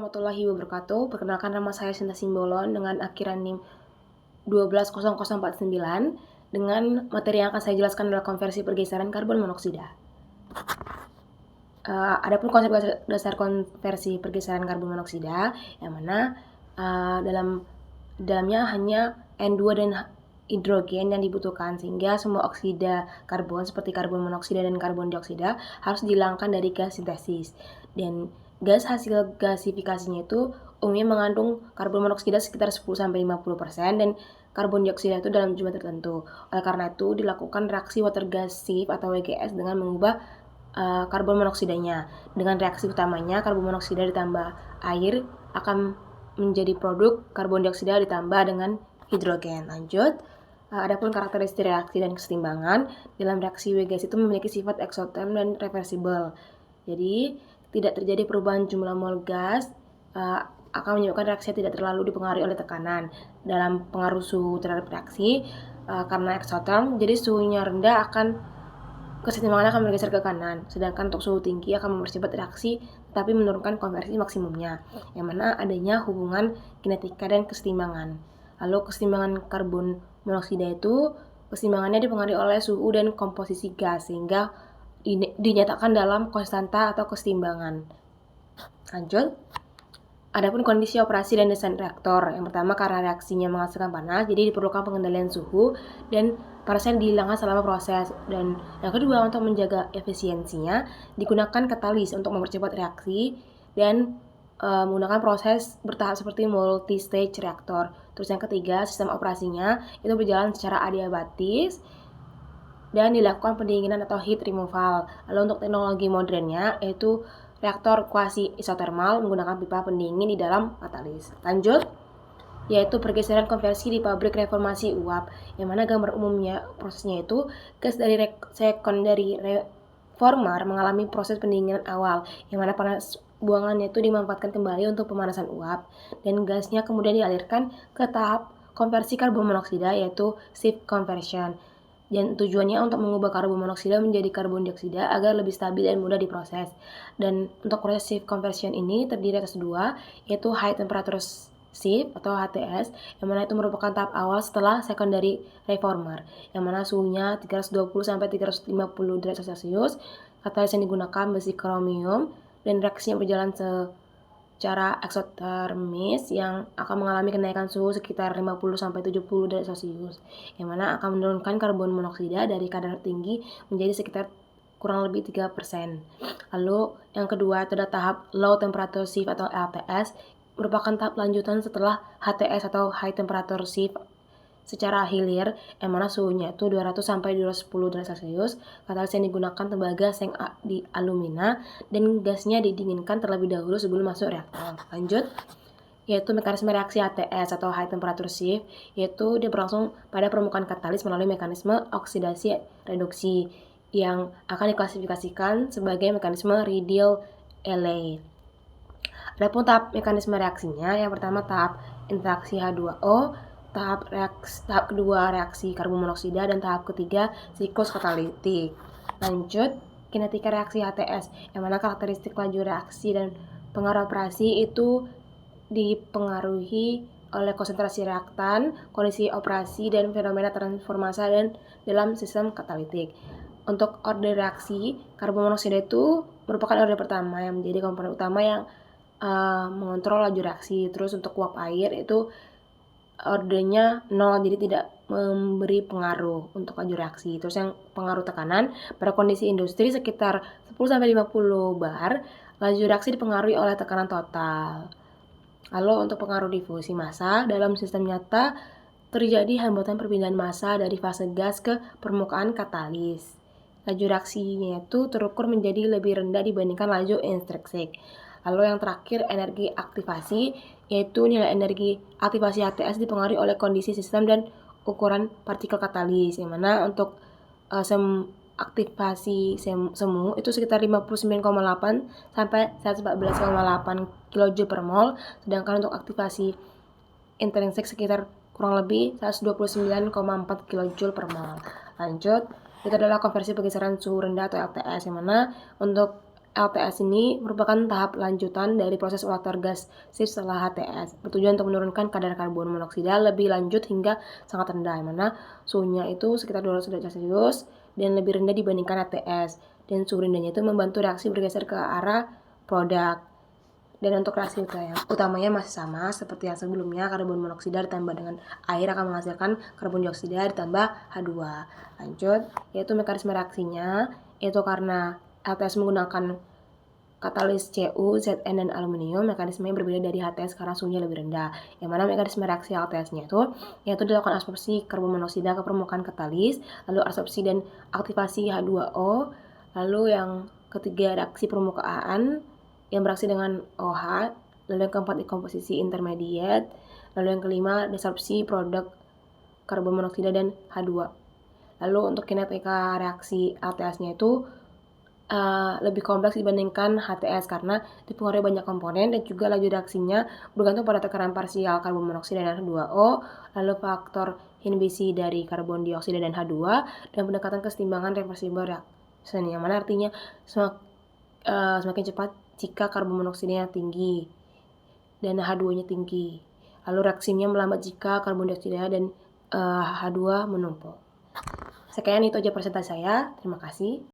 Warahmatullahi wabarakatuh. Perkenalkan, nama saya Sinta Simbolon dengan akhiran NIM 120049 dengan materi yang akan saya jelaskan adalah konversi pergeseran karbon monoksida. Adapun konsep dasar konversi pergeseran karbon monoksida yang mana dalamnya hanya N2 dan hidrogen yang dibutuhkan, sehingga semua oksida karbon seperti karbon monoksida dan karbon dioksida harus dihilangkan dari gas sintesis. Dan gas hasil gasifikasinya itu umumnya mengandung karbon monoksida sekitar 10-50% dan karbon dioksida itu dalam jumlah tertentu. Oleh karena itu dilakukan reaksi water gas shift atau WGS dengan mengubah karbon monoksidanya. Dengan reaksi utamanya karbon monoksida ditambah air akan menjadi produk karbon dioksida ditambah dengan hidrogen. Lanjut. Adapun karakteristik reaksi dan kesetimbangan dalam reaksi WGS itu memiliki sifat eksoterm dan reversibel. Jadi tidak terjadi perubahan jumlah mol gas, akan menyebabkan reaksi tidak terlalu dipengaruhi oleh tekanan. Dalam pengaruh suhu terhadap reaksi, karena eksoterm, jadi suhunya rendah kesetimbangannya akan bergeser ke kanan, sedangkan untuk suhu tinggi akan mempercepat reaksi tapi menurunkan konversi maksimumnya, yang mana adanya hubungan kinetika dan kesetimbangan. Lalu kesetimbangan karbon monoksida itu kesetimbangannya dipengaruhi oleh suhu dan komposisi gas, sehingga dinyatakan dalam konstanta atau kesetimbangan. Lanjut. Adapun kondisi operasi dan desain reaktor. Yang pertama, karena reaksinya menghasilkan panas, jadi diperlukan pengendalian suhu dan panasnya dihilangkan selama proses. Dan yang kedua, untuk menjaga efisiensinya, digunakan katalis untuk mempercepat reaksi dan menggunakan proses bertahap seperti multi-stage reaktor. Terus yang ketiga, sistem operasinya itu berjalan secara adiabatis dan dilakukan pendinginan atau heat removal. Lalu untuk teknologi modernnya yaitu reaktor kuasi isotermal menggunakan pipa pendingin di dalam katalis. Lanjut, yaitu pergeseran konversi di pabrik reformasi uap, yang mana gambar umumnya prosesnya itu gas dari secondary reformer mengalami proses pendinginan awal, yang mana panas buangannya itu dimanfaatkan kembali untuk pemanasan uap, dan gasnya kemudian dialirkan ke tahap konversi karbon monoksida yaitu shift conversion. Dan tujuannya untuk mengubah karbon monoksida menjadi karbon dioksida agar lebih stabil dan mudah diproses. Dan untuk proses shift conversion ini terdiri atas dua, yaitu high temperature shift atau HTS, yang mana itu merupakan tahap awal setelah secondary reformer, yang mana suhunya 320-350 derajat Celcius. Katalis yang digunakan besi kromium dan reaksinya berjalan secara eksotermis yang akan mengalami kenaikan suhu sekitar 50-70 derajat Celcius, yang mana akan menurunkan karbon monoksida dari kadar tinggi menjadi sekitar kurang lebih 3%. Lalu yang kedua itu ada tahap low temperature shift atau LTS, merupakan tahap lanjutan setelah HTS atau high temperature shift secara hilir, yang mana suhunya itu 200-210 derajat Celcius. Katalis yang digunakan tembaga seng di alumina dan gasnya didinginkan terlebih dahulu sebelum masuk reaktor. Lanjut, yaitu mekanisme reaksi HTS atau high temperature shift, yaitu dia berlangsung pada permukaan katalis melalui mekanisme oksidasi reduksi yang akan diklasifikasikan sebagai mekanisme radial Rayleigh. Adapun tahap mekanisme reaksinya, yang pertama tahap interaksi H2O, tahap kedua reaksi karbon monoksida, dan tahap ketiga siklus katalitik. Lanjut, kinetika reaksi HTS, yang mana karakteristik laju reaksi dan pengaruh operasi itu dipengaruhi oleh konsentrasi reaktan, kondisi operasi, dan fenomena transformasi dan dalam sistem katalitik. Untuk order reaksi, karbon monoksida itu merupakan order pertama yang menjadi komponen utama yang mengontrol laju reaksi. Terus untuk uap air itu ordernya 0, jadi tidak memberi pengaruh untuk laju reaksi. Terus yang pengaruh tekanan, pada kondisi industri sekitar 10-50 bar, laju reaksi dipengaruhi oleh tekanan total. Lalu untuk pengaruh difusi massa, dalam sistem nyata terjadi hambatan perpindahan massa dari fase gas ke permukaan katalis. Laju reaksinya itu terukur menjadi lebih rendah dibandingkan laju intrinsik. Lalu yang terakhir, energi aktivasi, yaitu nilai energi aktivasi HTS dipengaruhi oleh kondisi sistem dan ukuran partikel katalis, yang mana untuk aktivasi semu itu sekitar 59,8 sampai 114,8 kJ per mol, sedangkan untuk aktivasi intrinsik sekitar kurang lebih 129,4 kJ per mol. Lanjut, itu adalah konversi pergeseran suhu rendah atau LTS, yang mana untuk LTS ini merupakan tahap lanjutan dari proses water gas shift setelah HTS, bertujuan untuk menurunkan kadar karbon monoksida lebih lanjut hingga sangat rendah, yang mana suhunya itu sekitar 200 derajat Celcius dan lebih rendah dibandingkan HTS. Dan suhu rendahnya itu membantu reaksi bergeser ke arah produk. Dan untuk reaksi utamanya masih sama seperti yang sebelumnya, karbon monoksida ditambah dengan air akan menghasilkan karbon dioksida ditambah H2. Lanjut, yaitu mekanisme reaksinya, yaitu karena LTS menggunakan katalis Cu, Zn, dan aluminium, mekanismenya berbeda dari HTS karena suhunya lebih rendah. Yang mana mekanisme reaksi LTS-nya itu yaitu dilakukan absorpsi karbon monoksida ke permukaan katalis, lalu absorpsi dan aktivasi H2O, lalu yang ketiga reaksi permukaan yang bereaksi dengan OH, lalu yang keempat dekomposisi intermediate, lalu yang kelima desorpsi produk karbon monoksida dan H2. Lalu untuk kinetika reaksi LTS-nya itu lebih kompleks dibandingkan HTS karena dipengaruhi banyak komponen dan juga laju reaksinya bergantung pada tekanan parsial karbon monoksida dan H2O, lalu faktor inhibisi dari karbon dioksida dan H2, dan pendekatan kesetimbangan reversible reaction, yang mana artinya semakin cepat jika karbon monoksidanya tinggi dan H2-nya tinggi. Lalu reaksinya melambat jika karbon dioksida dan H2 menumpuk. Sekian itu aja presentasi saya. Terima kasih.